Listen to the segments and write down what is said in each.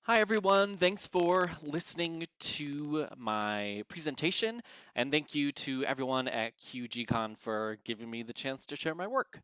Hi everyone, thanks for listening to my presentation, and thank you to everyone at QGCon for giving me the chance to share my work.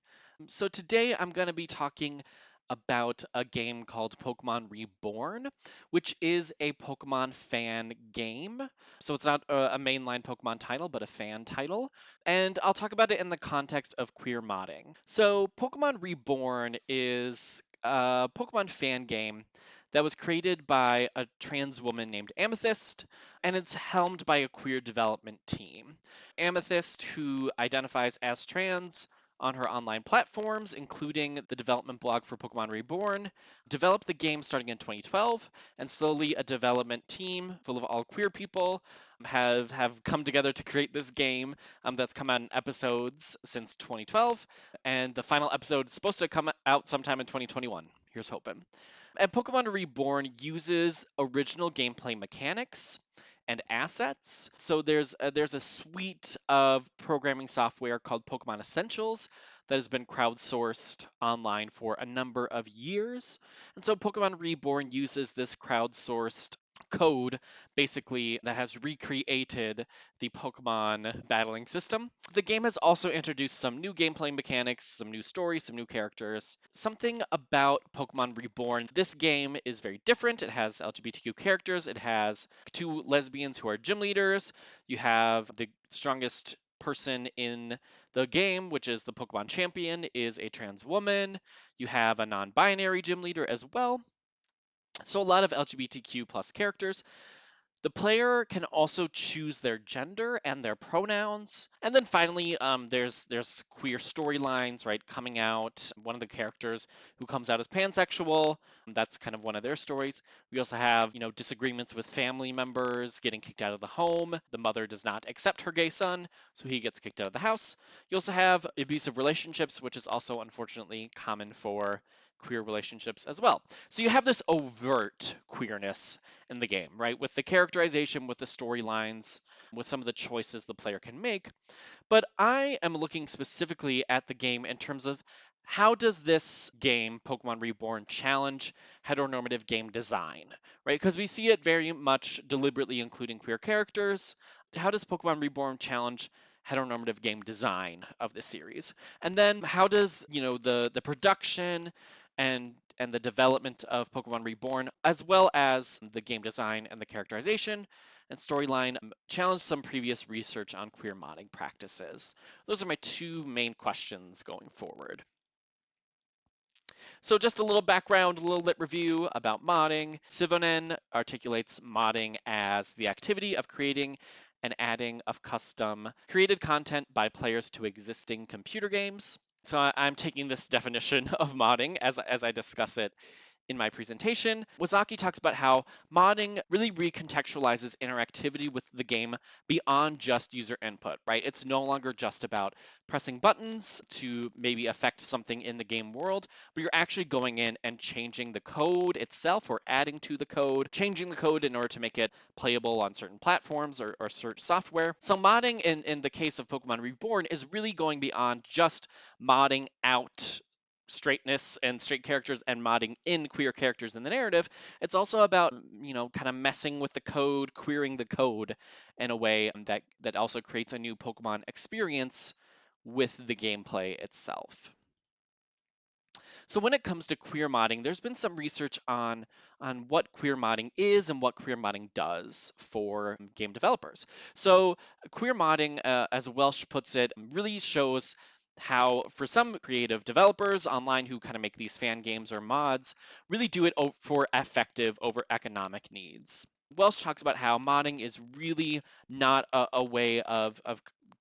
So today I'm going to be talking about a game called Pokemon Reborn, which is a Pokemon fan game. So it's not a mainline Pokemon title, but a fan title. And I'll talk about it in the context of queer modding. So Pokemon Reborn is a Pokemon fan game that was created by a trans woman named Amethyst, and it's helmed by a queer development team. Amethyst, who identifies as trans on her online platforms, including the development blog for Pokemon Reborn, developed the game starting in 2012, and slowly a development team full of all queer people have come together to create this game that's come out in episodes since 2012, and the final episode is supposed to come out sometime in 2021. Here's hoping. And Pokemon Reborn uses original gameplay mechanics and assets. So there's a suite of programming software called Pokemon Essentials that has been crowdsourced online for a number of years. And so Pokemon Reborn uses this crowdsourced code basically that has recreated the Pokemon battling system. The game has also introduced some new gameplay mechanics, some new stories, some new characters. Something about Pokemon Reborn, this game is very different. It has LGBTQ characters, it has two lesbians who are gym leaders, you have the strongest person in the game, which is the Pokemon champion, is a trans woman. You have a non-binary gym leader as well. So a lot of LGBTQ plus characters. The player can also choose their gender and their pronouns. And then finally, there's queer storylines, right, coming out. One of the characters who comes out as pansexual, that's kind of one of their stories. We also have, disagreements with family members getting kicked out of the home. The mother does not accept her gay son, so he gets kicked out of the house. You also have abusive relationships, which is also unfortunately common for queer relationships as well. So you have this overt queerness in the game, right? With the characterization, with the storylines, with some of the choices the player can make. But I am looking specifically at the game in terms of how does this game, Pokemon Reborn, challenge heteronormative game design, right? Because we see it very much deliberately including queer characters. How does Pokemon Reborn challenge heteronormative game design of the series? And then how does, the production and the development of Pokemon Reborn, as well as the game design and the characterization and storyline, challenge some previous research on queer modding practices? Those are my two main questions going forward. So just a little background, a little lit review about modding. Sivonen articulates modding as the activity of creating and adding of custom created content by players to existing computer games. So I'm taking this definition of modding as I discuss it in my presentation. Wazaki talks about how modding really recontextualizes interactivity with the game beyond just user input, right? It's no longer just about pressing buttons to maybe affect something in the game world, but you're actually going in and changing the code itself or adding to the code, changing the code in order to make it playable on certain platforms or certain software. So modding in the case of Pokemon Reborn is really going beyond just modding out straightness and straight characters and modding in queer characters in the narrative. It's also about, kind of messing with the code, queering the code in a way that also creates a new Pokemon experience with the gameplay itself. So when it comes to queer modding, there's been some research on what queer modding is and what queer modding does for game developers. So queer modding, as Welsh puts it, really shows how for some creative developers online who kind of make these fan games or mods really do it for effective over economic needs. Welsh talks about how modding is really not a way of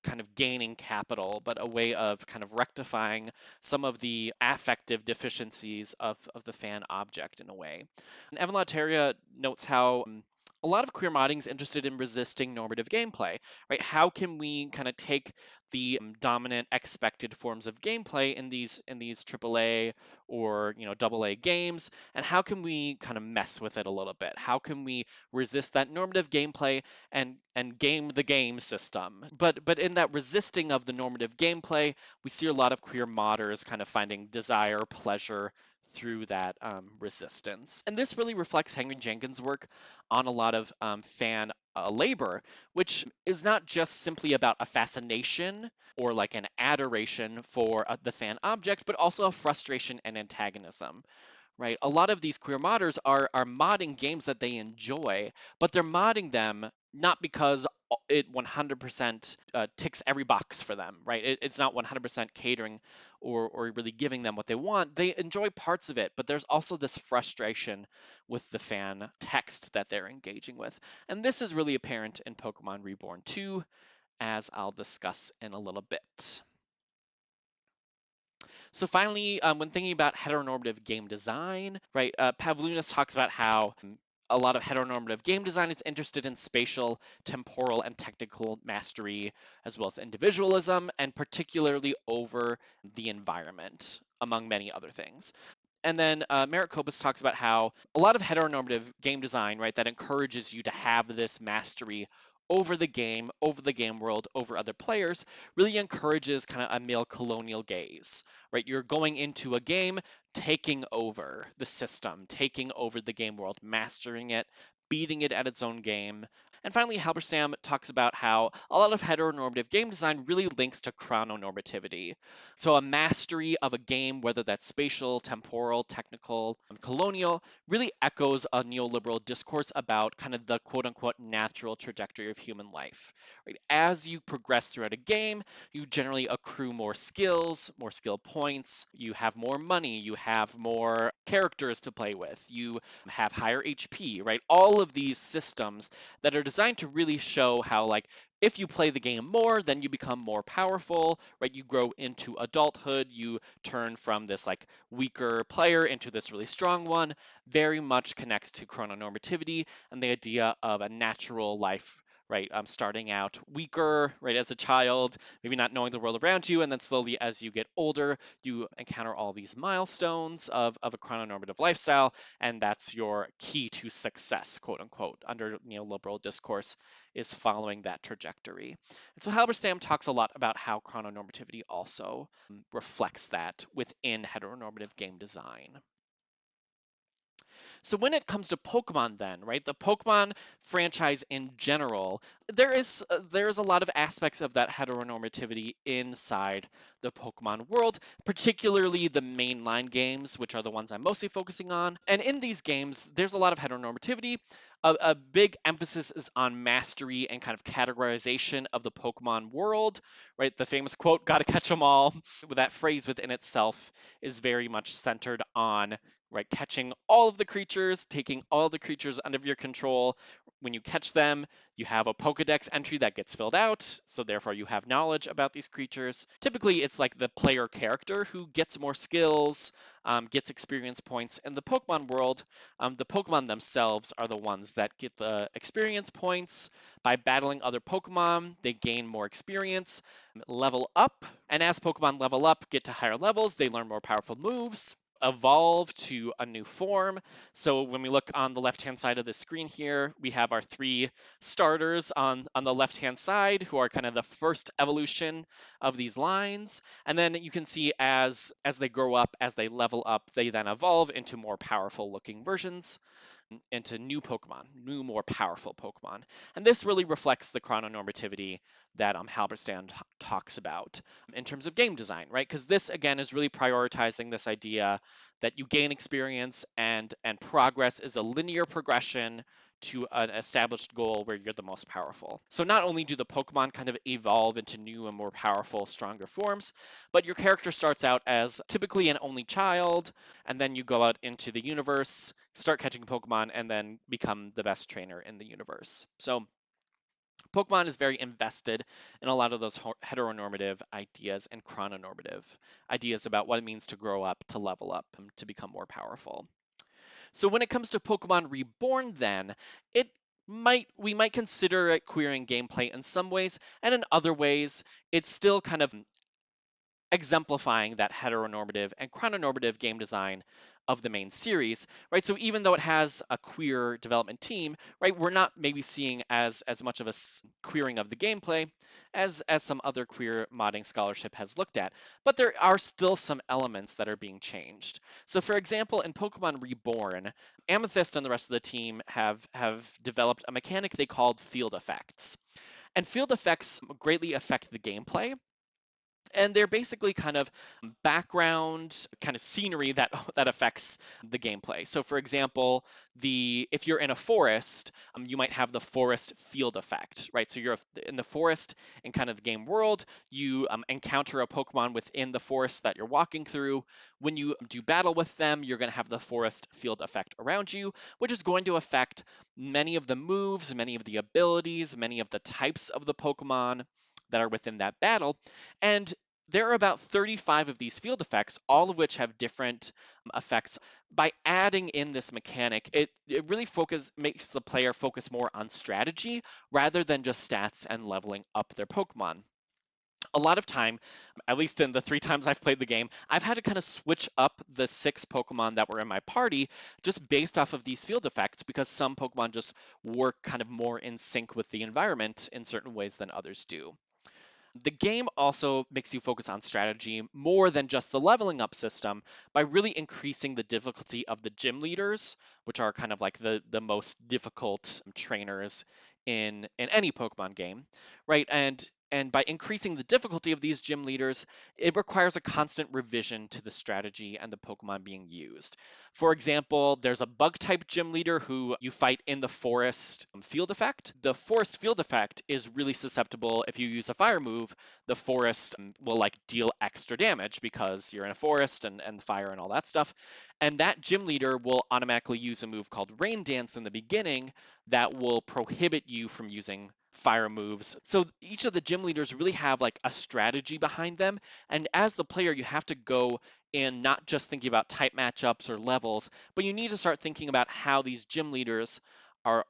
kind of gaining capital, but a way of kind of rectifying some of the affective deficiencies of the fan object in a way. And Evan Lateria notes how a lot of queer modding is interested in resisting normative gameplay, right? How can we kind of take the dominant expected forms of gameplay in these AAA or AA games, and how can we kind of mess with it a little bit? How can we resist that normative gameplay and game the game system? But in that resisting of the normative gameplay, we see a lot of queer modders kind of finding desire, pleasure through that resistance. And this really reflects Henry Jenkins' work on a lot of fan labor, which is not just simply about a fascination or like an adoration for the fan object, but also a frustration and antagonism. Right, a lot of these queer modders are modding games that they enjoy, but they're modding them not because it 100% ticks every box for them, right? It's not 100% catering or really giving them what they want. They enjoy parts of it, but there's also this frustration with the fan text that they're engaging with. And this is really apparent in Pokemon Reborn 2, as I'll discuss in a little bit. So finally, when thinking about heteronormative game design, right, Pavlunas talks about how a lot of heteronormative game design is interested in spatial, temporal, and technical mastery, as well as individualism, and particularly over the environment, among many other things. And then Merritt Kopis talks about how a lot of heteronormative game design, right, that encourages you to have this mastery over the game world, over other players, really encourages kind of a male colonial gaze, right? You're going into a game, taking over the system, taking over the game world, mastering it, beating it at its own game. And finally, Halberstam talks about how a lot of heteronormative game design really links to chrononormativity. So a mastery of a game, whether that's spatial, temporal, technical, colonial, really echoes a neoliberal discourse about kind of the quote unquote natural trajectory of human life. Right? As you progress throughout a game, you generally accrue more skills, more skill points, you have more money, you have more characters to play with, you have higher HP, right? All of these systems that are designed to really show how, like, if you play the game more, then you become more powerful, right? You grow into adulthood, you turn from this like weaker player into this really strong one. Very much connects to chrononormativity and the idea of a natural life, right? Starting out weaker, right, as a child, maybe not knowing the world around you, and then slowly as you get older, you encounter all these milestones of a chrononormative lifestyle, and that's your key to success, quote unquote, under neoliberal discourse, is following that trajectory. And so Halberstam talks a lot about how chrononormativity also reflects that within heteronormative game design. So when it comes to Pokemon then, right, the Pokemon franchise in general, there is a lot of aspects of that heteronormativity inside the Pokemon world, particularly the mainline games, which are the ones I'm mostly focusing on. And in these games, there's a lot of heteronormativity. A big emphasis is on mastery and kind of categorization of the Pokemon world, right? The famous quote, "Gotta catch 'em all." That phrase within itself is very much centered on, right, catching all of the creatures, taking all the creatures under your control. When you catch them, you have a Pokedex entry that gets filled out, so therefore you have knowledge about these creatures. Typically, it's like the player character who gets more skills, gets experience points. In the Pokemon world, the Pokemon themselves are the ones that get the experience points. By battling other Pokemon, they gain more experience, level up, and as Pokemon level up, get to higher levels, they learn more powerful moves, evolve to a new form. So when we look on the left-hand side of the screen here, we have our 3 starters on the left-hand side, who are kind of the first evolution of these lines. And then you can see as they grow up, as they level up, they then evolve into more powerful looking versions, into new Pokemon, new, more powerful Pokemon. And this really reflects the chrononormativity that Halberstam talks about in terms of game design, right? Because this, again, is really prioritizing this idea that you gain experience and progress is a linear progression to an established goal where you're the most powerful. So not only do the Pokemon kind of evolve into new and more powerful, stronger forms, but your character starts out as typically an only child, and then you go out into the universe, start catching Pokemon, and then become the best trainer in the universe. So Pokemon is very invested in a lot of those heteronormative ideas and chrononormative ideas about what it means to grow up, to level up, to become more powerful. So when it comes to Pokemon Reborn then, we might consider it queering gameplay in some ways, and in other ways, it's still kind of exemplifying that heteronormative and chrononormative game design of the main series, right? So even though it has a queer development team, right, we're not maybe seeing as much of a queering of the gameplay as some other queer modding scholarship has looked at. But there are still some elements that are being changed. So for example, in Pokemon Reborn, Amethyst and the rest of the team have developed a mechanic they called field effects. And field effects greatly affect the gameplay, and they're basically kind of background kind of scenery that that affects the gameplay. So for example, if you're in a forest, you might have the forest field effect, right? So you're in the forest in kind of the game world, you encounter a Pokemon within the forest that you're walking through. When you do battle with them, you're going to have the forest field effect around you, which is going to affect many of the moves, many of the abilities, many of the types of the Pokemon that are within that battle. And there are about 35 of these field effects, all of which have different effects. By adding in this mechanic, it really makes the player focus more on strategy rather than just stats and leveling up their Pokemon. A lot of time, at least in the 3 times I've played the game, I've had to kind of switch up the 6 Pokemon that were in my party just based off of these field effects, because some Pokemon just work kind of more in sync with the environment in certain ways than others do. The game also makes you focus on strategy more than just the leveling up system by really increasing the difficulty of the gym leaders, which are kind of like the most difficult trainers in any Pokemon game, right? And by increasing the difficulty of these gym leaders, it requires a constant revision to the strategy and the Pokemon being used. For example, there's a bug type gym leader who you fight in the forest field effect. The forest field effect is really susceptible. If you use a fire move, the forest will like deal extra damage because you're in a forest and fire and all that stuff. And that gym leader will automatically use a move called Rain Dance in the beginning that will prohibit you from using fire moves. So each of the gym leaders really have like a strategy behind them. And as the player, you have to go in not just thinking about type matchups or levels, but you need to start thinking about how these gym leaders are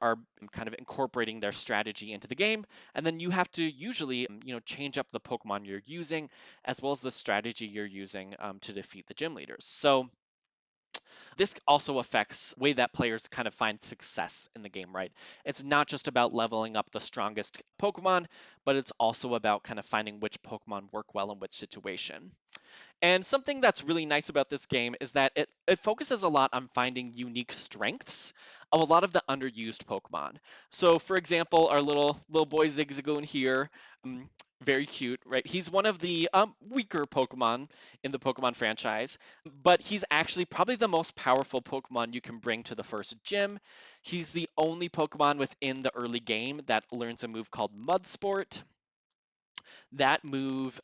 kind of incorporating their strategy into the game. And then you have to usually, change up the Pokemon you're using as well as the strategy you're using to defeat the gym leaders. So this also affects the way that players kind of find success in the game, right? It's not just about leveling up the strongest Pokemon, but it's also about kind of finding which Pokemon work well in which situation. And something that's really nice about this game is that it focuses a lot on finding unique strengths of a lot of the underused Pokemon. So, for example, our little boy Zigzagoon here, um, very cute, right? He's one of the weaker Pokemon in the Pokemon franchise, but he's actually probably the most powerful Pokemon you can bring to the first gym. He's the only Pokemon within the early game that learns a move called Mud Sport. That move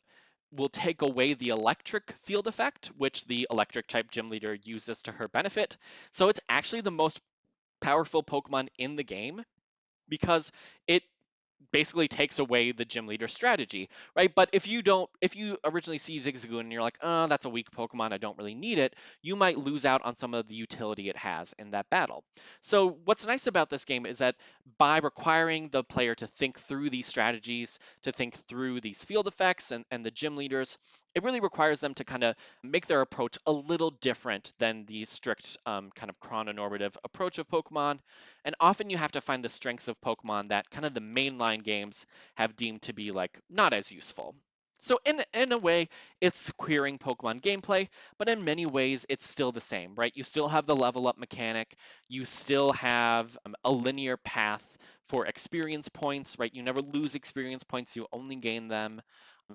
will take away the electric field effect, which the electric type gym leader uses to her benefit. So it's actually the most powerful Pokemon in the game because it basically takes away the gym leader strategy, right? But if you originally see Zigzagoon and you're like, oh, that's a weak Pokemon, I don't really need it, you might lose out on some of the utility it has in that battle. So what's nice about this game is that by requiring the player to think through these strategies, to think through these field effects and the gym leaders, it really requires them to kind of make their approach a little different than the strict kind of chrononormative approach of Pokemon. And often you have to find the strengths of Pokemon that kind of the mainline games have deemed to be like not as useful. So in a way, it's queering Pokemon gameplay, but in many ways it's still the same, right? You still have the level up mechanic, you still have a linear path for experience points, right? You never lose experience points, you only gain them,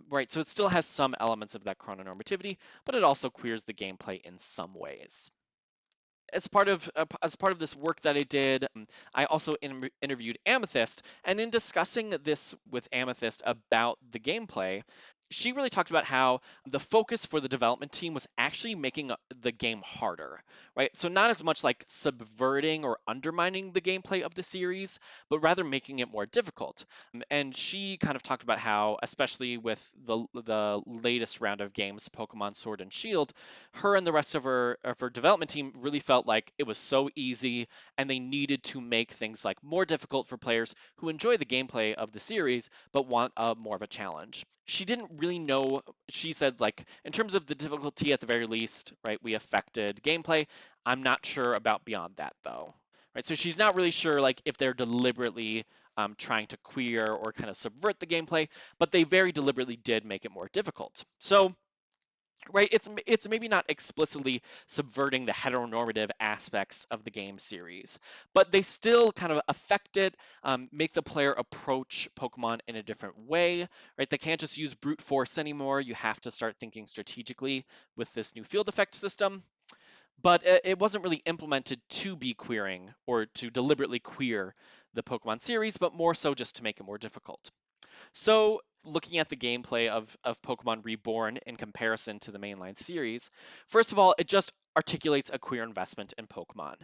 right? So it still has some elements of that chrononormativity, but it also queers the gameplay in some ways. As part of this work that I did, I also interviewed Amethyst, and in discussing this with Amethyst about the gameplay, she really talked about how the focus for the development team was actually making the game harder, right? So not as much like subverting or undermining the gameplay of the series, but rather making it more difficult. And she kind of talked about how, especially with the latest round of games, Pokemon Sword and Shield, her and the rest of her development team really felt like it was so easy, and they needed to make things like more difficult for players who enjoy the gameplay of the series but want more of a challenge. She didn't really know. She said, like, in terms of the difficulty at the very least, right, we affected gameplay. I'm not sure about beyond that though, right? So she's not really sure like if they're deliberately trying to queer or kind of subvert the gameplay, but they very deliberately did make it more difficult. So right, it's maybe not explicitly subverting the heteronormative aspects of the game series, but they still kind of affect it, make the player approach Pokemon in a different way, right? They can't just use brute force anymore. You have to start thinking strategically with this new field effect system. But it wasn't really implemented to be queering or to deliberately queer the Pokemon series, but more so just to make it more difficult. So, looking at the gameplay of Pokemon Reborn in comparison to the mainline series, first of all, it just articulates a queer investment in Pokemon.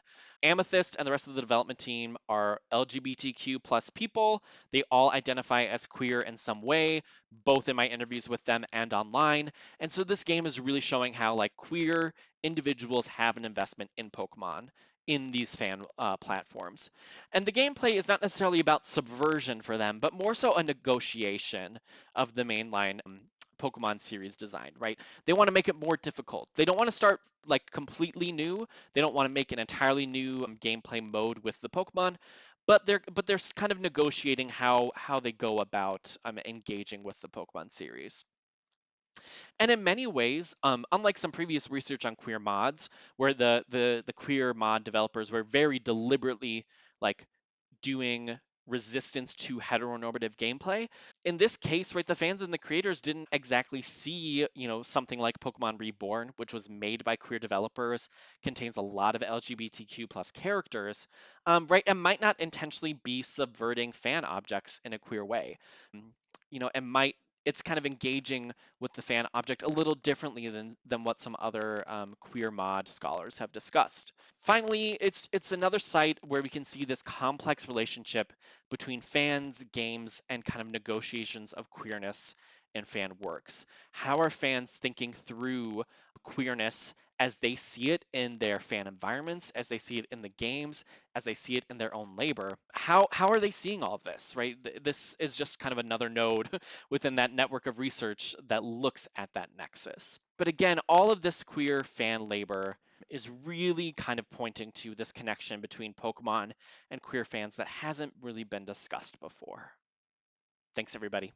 Amethyst and the rest of the development team are LGBTQ plus people. They all identify as queer in some way, both in my interviews with them and online. And so this game is really showing how like queer individuals have an investment in Pokemon in these fan platforms. And the gameplay is not necessarily about subversion for them, but more so a negotiation of the mainline Pokemon series design, right? They want to make it more difficult. They don't want to start like completely new. They don't want to make an entirely new gameplay mode with the Pokemon, but they're kind of negotiating how they go about engaging with the Pokemon series. And in many ways, unlike some previous research on queer mods, where the queer mod developers were very deliberately like doing resistance to heteronormative gameplay. In this case, right, the fans and the creators didn't exactly see, something like Pokemon Reborn, which was made by queer developers, contains a lot of LGBTQ plus characters, right, and might not intentionally be subverting fan objects in a queer way. And might it's kind of engaging with the fan object a little differently than what some other queer mod scholars have discussed. Finally, it's another site where we can see this complex relationship between fans, games, and kind of negotiations of queerness in fan works. How are fans thinking through queerness as they see it in their fan environments, as they see it in the games, as they see it in their own labor? How are they seeing all of this, right? This is just kind of another node within that network of research that looks at that nexus. But again, all of this queer fan labor is really kind of pointing to this connection between Pokemon and queer fans that hasn't really been discussed before. Thanks, everybody.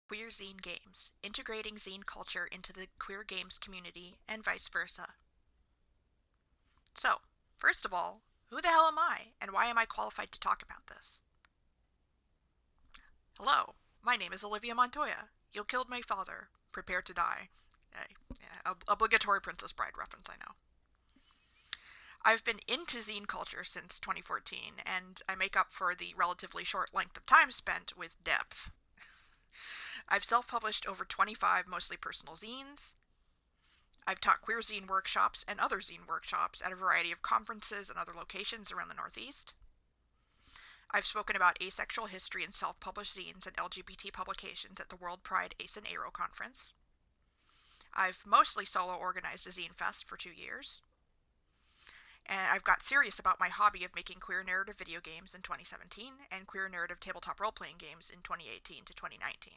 Queer zine games, integrating zine culture into the queer games community, and vice versa. So, first of all, who the hell am I, and why am I qualified to talk about this? Hello, my name is Olivia Montoya. You killed my father. Prepare to die. Obligatory Princess Bride reference, I know. I've been into zine culture since 2014, and I make up for the relatively short length of time spent with depth. I've self-published over 25 mostly personal zines. I've taught queer zine workshops and other zine workshops at a variety of conferences and other locations around the Northeast. I've spoken about asexual history and self-published zines and LGBT publications at the World Pride Ace and Aero conference. I've mostly solo organized a zine fest for 2 years. And I've got serious about my hobby of making queer narrative video games in 2017 and queer narrative tabletop role-playing games in 2018 to 2019.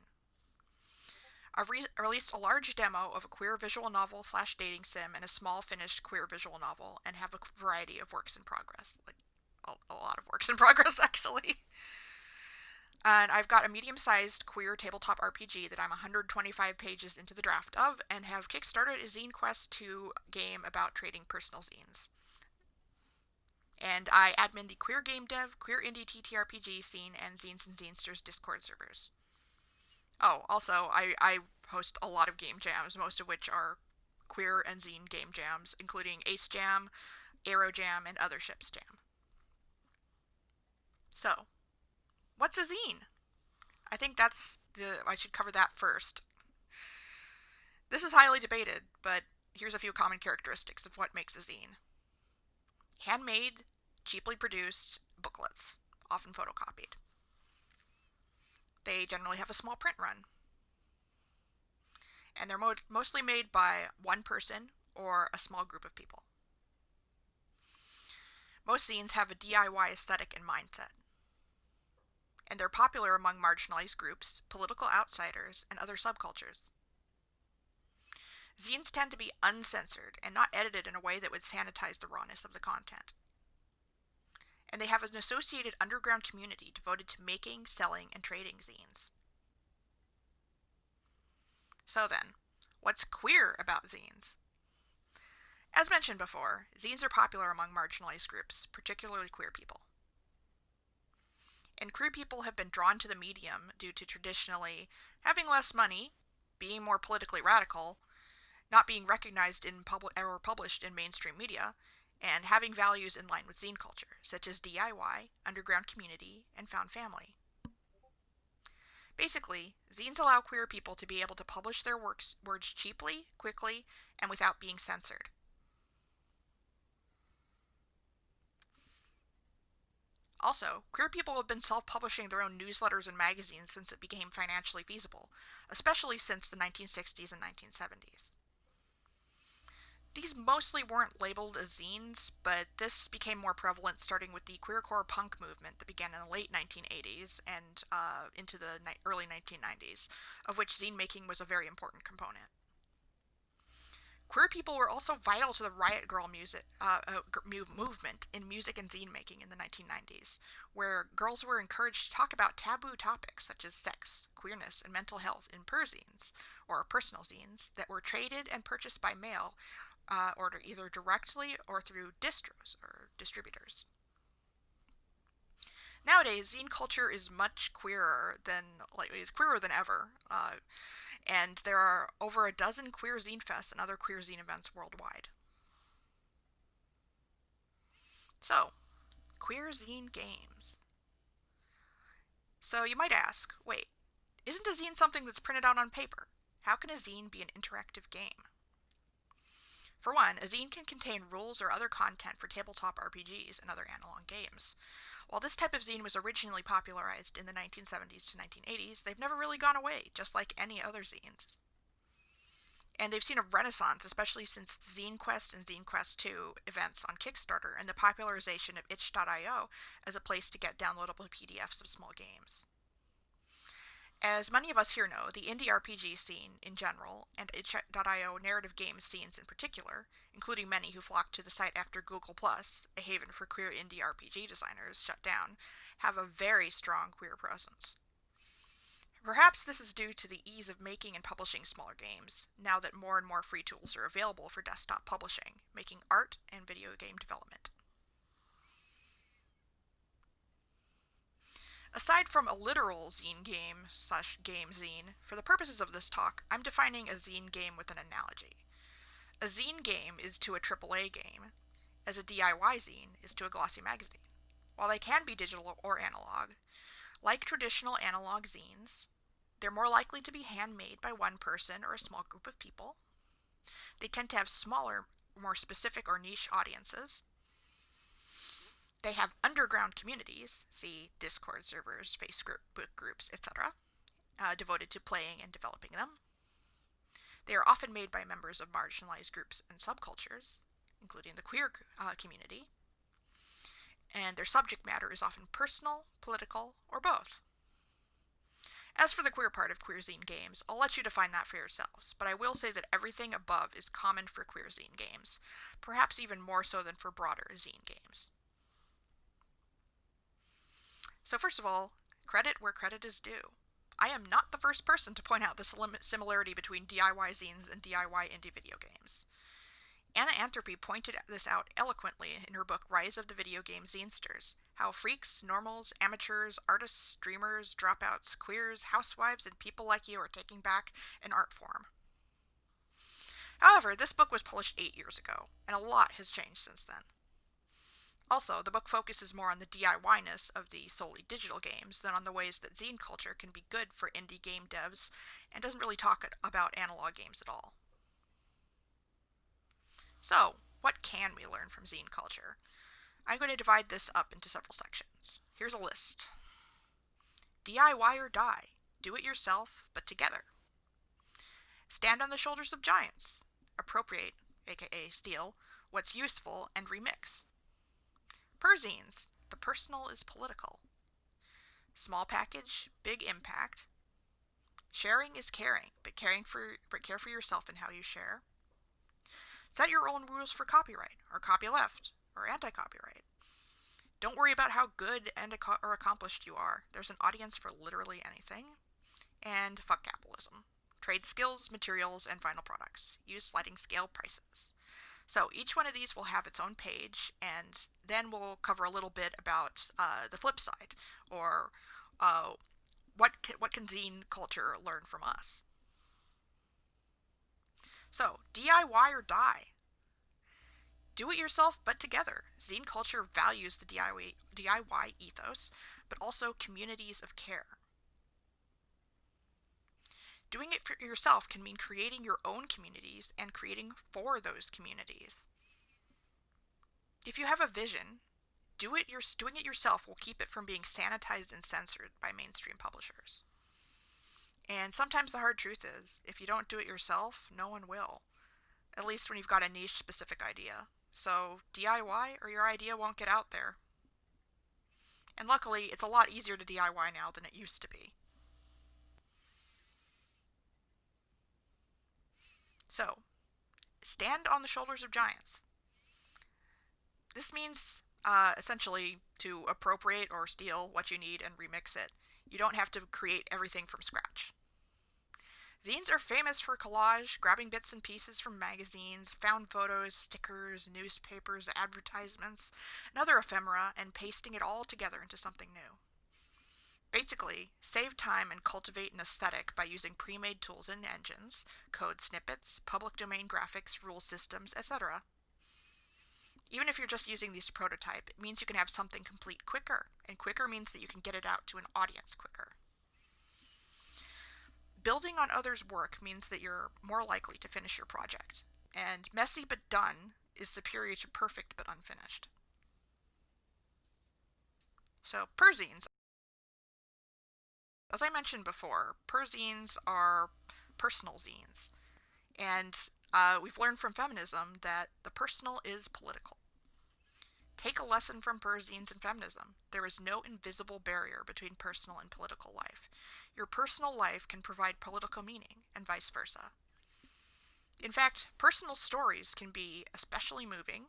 I've released a large demo of a queer visual novel / dating sim and a small finished queer visual novel, and have a variety of works in progress. Like, a lot of works in progress, actually. And I've got a medium-sized queer tabletop RPG that I'm 125 pages into the draft of, and have kickstarted a Zine Quest 2 game about trading personal zines. And I admin the Queer Game Dev, Queer Indie TTRPG scene, and Zines and Zinesters Discord servers. Oh, also, I host a lot of game jams, most of which are queer and zine game jams, including Ace Jam, Aero Jam, and Other Ships Jam. So, what's a zine? I think I should cover that first. This is highly debated, but here's a few common characteristics of what makes a zine. Handmade, cheaply produced booklets, often photocopied. They generally have a small print run. And they're mostly made by one person or a small group of people. Most zines have a DIY aesthetic and mindset. And they're popular among marginalized groups, political outsiders, and other subcultures. Zines tend to be uncensored and not edited in a way that would sanitize the rawness of the content. And they have an associated underground community devoted to making, selling, and trading zines. So then, what's queer about zines? As mentioned before, zines are popular among marginalized groups, particularly queer people. And queer people have been drawn to the medium due to traditionally having less money, being more politically radical, not being recognized in or published in mainstream media, and having values in line with zine culture, such as DIY, underground community, and found family. Basically, zines allow queer people to be able to publish their words cheaply, quickly, and without being censored. Also, queer people have been self-publishing their own newsletters and magazines since it became financially feasible, especially since the 1960s and 1970s. These mostly weren't labeled as zines, but this became more prevalent starting with the queercore punk movement that began in the late 1980s and into the early 1990s, of which zine making was a very important component. Queer people were also vital to the riot girl movement in music and zine making in the 1990s, where girls were encouraged to talk about taboo topics such as sex, queerness, and mental health in perzines, or personal zines, that were traded and purchased by mail, or either directly or through distros or distributors. Nowadays, zine culture is much queerer than ever, and there are over a dozen queer zine fests and other queer zine events worldwide. So, queer zine games. So you might ask, wait, isn't a zine something that's printed out on paper? How can a zine be an interactive game? For one, a zine can contain rules or other content for tabletop RPGs and other analog games. While this type of zine was originally popularized in the 1970s to 1980s, they've never really gone away, just like any other zines. And they've seen a renaissance, especially since the Zine Quest and Zine Quest 2 events on Kickstarter and the popularization of itch.io as a place to get downloadable PDFs of small games. As many of us here know, the indie RPG scene in general, and itch.io narrative game scenes in particular, including many who flocked to the site after Google+, a haven for queer indie RPG designers, shut down, have a very strong queer presence. Perhaps this is due to the ease of making and publishing smaller games, now that more and more free tools are available for desktop publishing, making art and video game development. Aside from a literal zine game / game zine, for the purposes of this talk, I'm defining a zine game with an analogy. A zine game is to a AAA game, as a DIY zine is to a glossy magazine. While they can be digital or analog, like traditional analog zines, they're more likely to be handmade by one person or a small group of people. They tend to have smaller, more specific or niche audiences. They have underground communities, see Discord servers, Facebook groups, etc., devoted to playing and developing them. They are often made by members of marginalized groups and subcultures, including the queer community. And their subject matter is often personal, political, or both. As for the queer part of queerzine games, I'll let you define that for yourselves, but I will say that everything above is common for queerzine games, perhaps even more so than for broader zine games. So first of all, credit where credit is due. I am not the first person to point out the similarity between DIY zines and DIY indie video games. Anna Anthropy pointed this out eloquently in her book Rise of the Video Game Zinesters, how freaks, normals, amateurs, artists, streamers, dropouts, queers, housewives, and people like you are taking back an art form. However, this book was published 8 years ago, and a lot has changed since then. Also, the book focuses more on the DIY-ness of the solely digital games than on the ways that zine culture can be good for indie game devs, and doesn't really talk about analog games at all. So, what can we learn from zine culture? I'm going to divide this up into several sections. Here's a list. DIY or die. Do it yourself, but together. Stand on the shoulders of giants. Appropriate, aka steal, what's useful and remix. Perzines. The personal is political. Small package, big impact. Sharing is caring, but care for yourself in how you share. Set your own rules for copyright, or copyleft, or anti-copyright. Don't worry about how good or accomplished you are. There's an audience for literally anything. And fuck capitalism. Trade skills, materials, and final products. Use sliding scale prices. So each one of these will have its own page, and then we'll cover a little bit about the flip side, or what can zine culture learn from us. So, DIY or die. Do it yourself, but together. Zine culture values the DIY ethos, but also communities of care. Doing it for yourself can mean creating your own communities and creating for those communities. If you have a vision, doing it yourself will keep it from being sanitized and censored by mainstream publishers. And sometimes the hard truth is, if you don't do it yourself, no one will. At least when you've got a niche specific idea. So DIY or your idea won't get out there. And luckily, it's a lot easier to DIY now than it used to be. So, stand on the shoulders of giants. This means essentially to appropriate or steal what you need and remix it. You don't have to create everything from scratch. Zines are famous for collage, grabbing bits and pieces from magazines, found photos, stickers, newspapers, advertisements, and other ephemera, and pasting it all together into something new. Basically, save time and cultivate an aesthetic by using pre-made tools and engines, code snippets, public domain graphics, rule systems, etc. Even if you're just using these to prototype, it means you can have something complete quicker, and quicker means that you can get it out to an audience quicker. Building on others' work means that you're more likely to finish your project, and messy but done is superior to perfect but unfinished. So, perzines. As I mentioned before, perzines are personal zines, and we've learned from feminism that the personal is political. Take a lesson from perzines and feminism. There is no invisible barrier between personal and political life. Your personal life can provide political meaning, and vice versa. In fact, personal stories can be especially moving,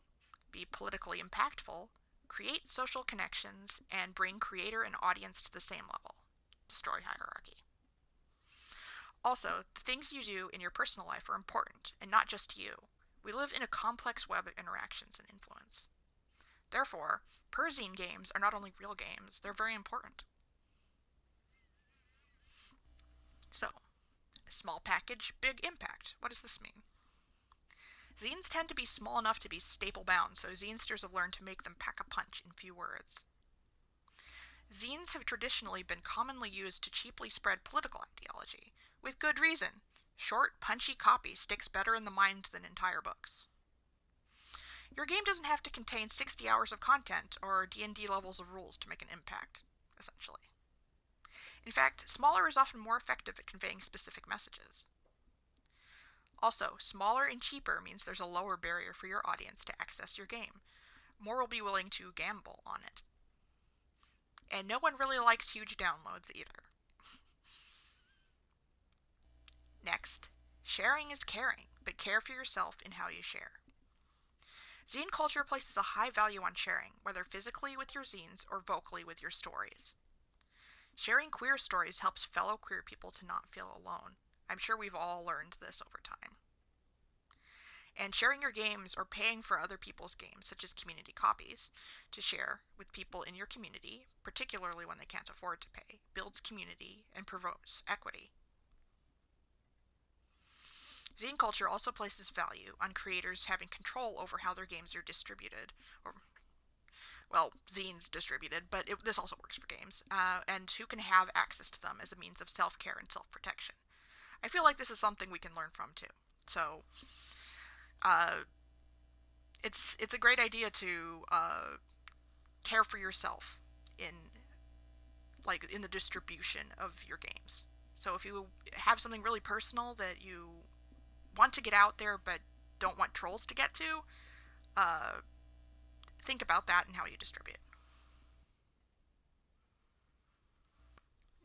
be politically impactful, create social connections, and bring creator and audience to the same level. Destroy hierarchy. Also, the things you do in your personal life are important, and not just to you. We live in a complex web of interactions and influence. Therefore, per-zine games are not only real games, they're very important. So, small package, big impact. What does this mean? Zines tend to be small enough to be staple bound, so zinesters have learned to make them pack a punch in few words. Zines have traditionally been commonly used to cheaply spread political ideology, with good reason. Short, punchy copy sticks better in the mind than entire books. Your game doesn't have to contain 60 hours of content or D&D levels of rules to make an impact, essentially. In fact, smaller is often more effective at conveying specific messages. Also, smaller and cheaper means there's a lower barrier for your audience to access your game. More will be willing to gamble on it. And no one really likes huge downloads either. Next, sharing is caring, but care for yourself in how you share. Zine culture places a high value on sharing, whether physically with your zines or vocally with your stories. Sharing queer stories helps fellow queer people to not feel alone. I'm sure we've all learned this over time. And sharing your games or paying for other people's games, such as community copies, to share with people in your community, particularly when they can't afford to pay, builds community and promotes equity. Zine culture also places value on creators having control over how their games are distributed, or, well, zines distributed, but this also works for games, and who can have access to them as a means of self-care and self-protection. I feel like this is something we can learn from, too. So, it's a great idea to care for yourself in the distribution of your games. So if you have something really personal that you want to get out there but don't want trolls to get to, think about that and how you distribute.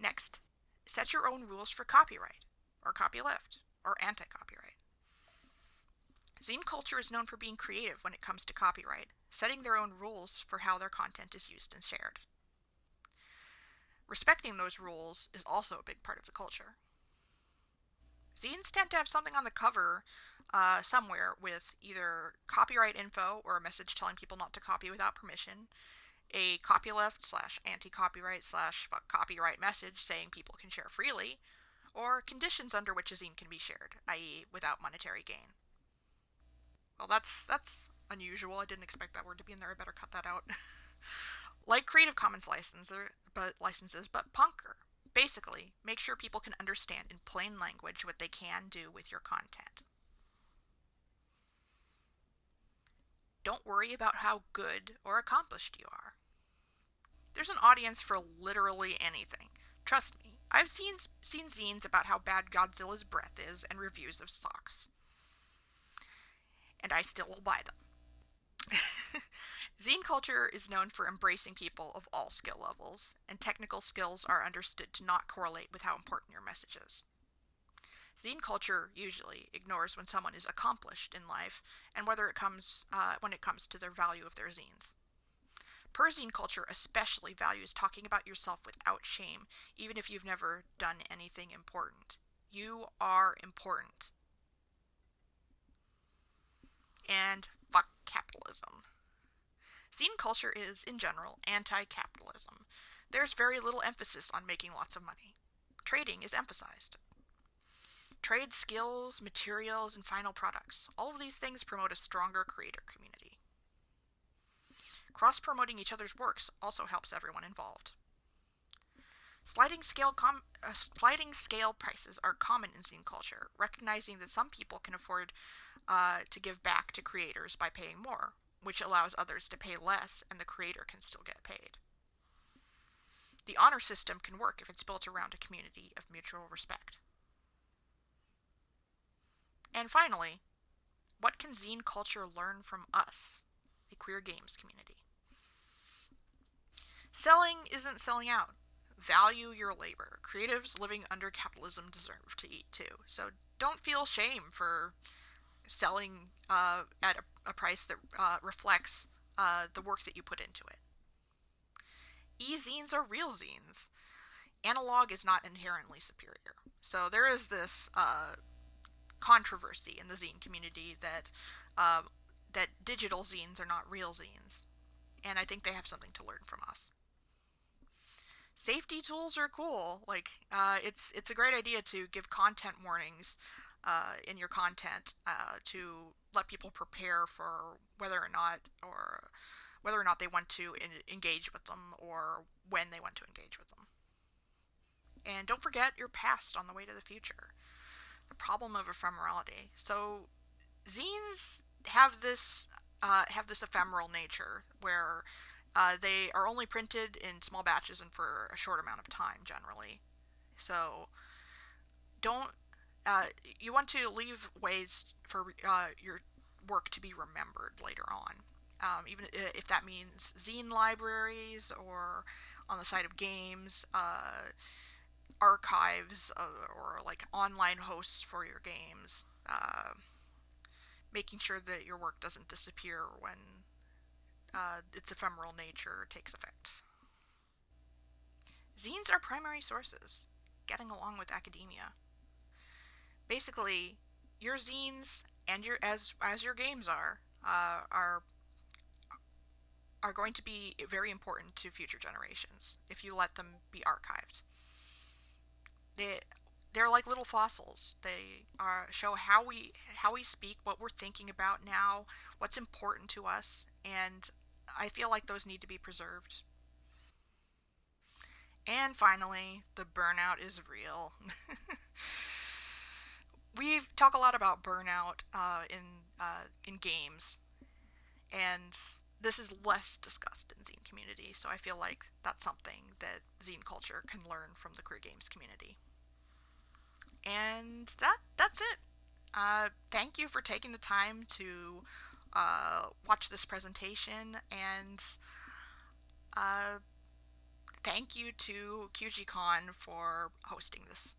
Next, set your own rules for copyright, or copyleft, or anti-copyright. Zine culture is known for being creative when it comes to copyright, setting their own rules for how their content is used and shared. Respecting those rules is also a big part of the culture. Zines tend to have something on the cover somewhere with either copyright info or a message telling people not to copy without permission, a copyleft / anti-copyright / copyright message saying people can share freely, or conditions under which a zine can be shared, i.e. without monetary gain. Well, that's unusual. I didn't expect that word to be in there. I better cut that out. Like Creative Commons licenses, but punker. Basically, make sure people can understand in plain language what they can do with your content. Don't worry about how good or accomplished you are. There's an audience for literally anything. Trust me, I've seen zines about how bad Godzilla's breath is and reviews of socks. And I still will buy them. Zine culture is known for embracing people of all skill levels, and technical skills are understood to not correlate with how important your message is. Zine culture usually ignores when someone is accomplished in life and when it comes to their value of their zines. Per-zine culture especially values talking about yourself without shame, even if you've never done anything important. You are important. And fuck capitalism. Zine culture is, in general, anti-capitalism. There's very little emphasis on making lots of money. Trading is emphasized. Trade skills, materials, and final products. All of these things promote a stronger creator community. Cross-promoting each other's works also helps everyone involved. Sliding scale prices are common in zine culture, recognizing that some people can afford to give back to creators by paying more, which allows others to pay less and the creator can still get paid. The honor system can work if it's built around a community of mutual respect. And finally, what can zine culture learn from us, the queer games community? Selling isn't selling out. Value your labor. Creatives living under capitalism deserve to eat too. So don't feel shame for selling at a price that reflects the work that you put into it. E-zines are real zines. analog is not inherently superior. So there is this controversy in the zine community that digital zines are not real zines, and I think they have something to learn from us. Safety tools are cool. Like, it's a great idea to give content warnings in your content to let people prepare for whether or not they want to engage with them, or when they want to engage with them. And don't forget your past on the way to the future. The problem of ephemerality. So zines have this ephemeral nature where they are only printed in small batches and for a short amount of time generally. So don't you want to leave ways for your work to be remembered later on, even if that means zine libraries or on the side of games, archives, or like online hosts for your games. Making sure that your work doesn't disappear when its ephemeral nature takes effect. Zines are primary sources, getting along with academia. Basically, your zines and your as your games are going to be very important to future generations if you let them be archived. They're like little fossils. They show how we speak, what we're thinking about now, what's important to us, and I feel like those need to be preserved. And finally, the burnout is real. We talk a lot about burnout in games, and this is less discussed in zine community. So I feel like that's something that zine culture can learn from the queer games community. And that's it. Thank you for taking the time to watch this presentation, and uh, thank you to QGCon for hosting this.